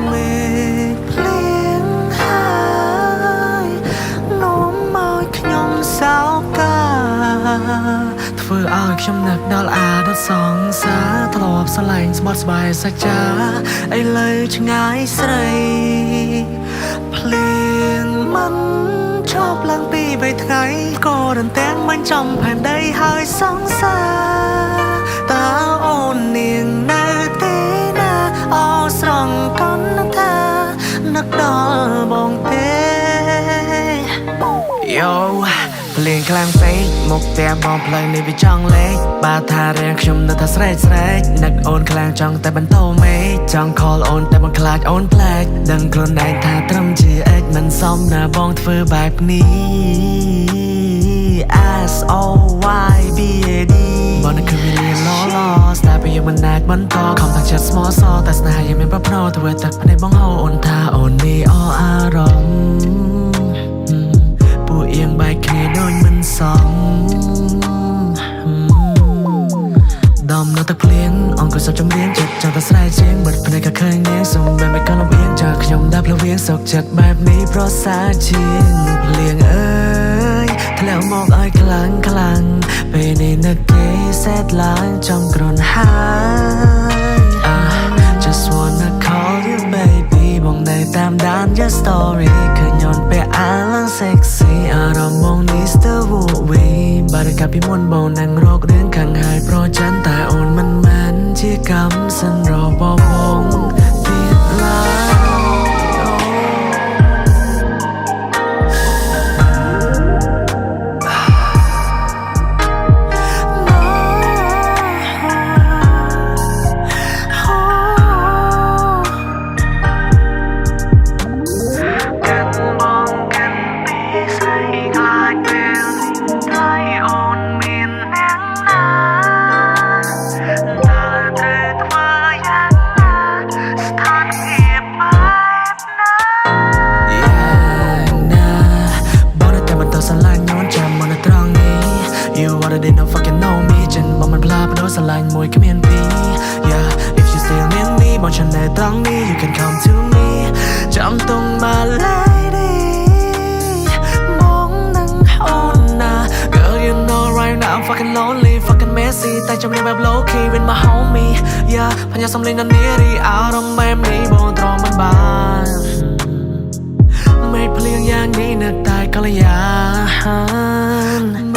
មេភ្លៀងហើយនោមមកខ្ញុំសោកាធ្វើឲ្យខ្ញុំនឹកដល់អាដិតសងសាធ្លាប់ស្រឡាញ់ស្បត់ស្បាយសច្ចាឥឡូវឆ្ងាយស្រីភ្លៀងមិនឈប់ឡើងពី3ថ្ងៃក៏រន្ទាំងមិនចំផែនដីហើយសងសាតើអូននាងនៅទីណាអស្រង់កណ្ដានឹកដល់បងទេយោភ្លៀងខ្លាំងពេកមកផ្ទះបងផ្លូវនេះវាចង់លេខបើថារៀងខ្ញុំនៅថាស្រែកនឹកអូនខ្លាំងចង់តែបន្តមេចង់ call អូនតែមិនខ្លាចអូនប្លែកដឹងខ្លួនឯងថាត្រឹមជា X មិនសមណាបងធ្វើបែបនេះ SOYBAD បងនឹងគឺវាលៀនឡស្ដាប់ពីយើងមិនអាចបន្តខំតាំងចិត្តស្មោះសតែស្នេហ៍យើងមានប្រផ្នោធ្វើទឹកភ្នែកបងហៅអូនថាអូននេះអអារម្មណ៍ពួកយើងបែកគ្នាដូចមិនសមដំណើរទឹកភ្លៀងអង្គុយសោកចំរៀងចិត្តចង់តែស្រែកជាងបិទភ្នែកក៏ឃើញនាងសំបែបមិនកាន់លំអៀងចាខ្ញុំដាប់លវៀងសោកចិត្តបែបនេះប្រសើរជាងភ្លៀងអើយធ្លាក់មកឲ្យខ្លាំងពេលនេះនឹកគេសេតឡើងចំក្រនហើយ Just wanna call you baby បងនៅតាមដាន your story ឃើញញ៉ាំពេលអាឡើង sexy អារម្មណ៍បងនេះស្ទើរវក់វីបារកាពីមុនបងនឹងរករឿងខាងហើយប្រច័នតែអូនមិនមែនជាកម្មសិនរបស់បងទៀតឡើយThey don't fucking know me ចិនបងមិនផ្លាបដោស្រឡាញ់មួយគ្មានពីរ Yeah if you still need me បងฉันនៅត្រង់នេះ you can come to me ចាំទុំ my lady បងនឹងអូនណា Girl you know right now I'm fucking lonely fucking messy តែចាំនេះបែប low key with my homie Yeah បញ្ញាសំលេងដល់នារីអារម្មណ៍បែបនេះបងទ្រាំមិនបានមេឃភ្លៀងយ៉ាងនេះនៅតែកល្យាន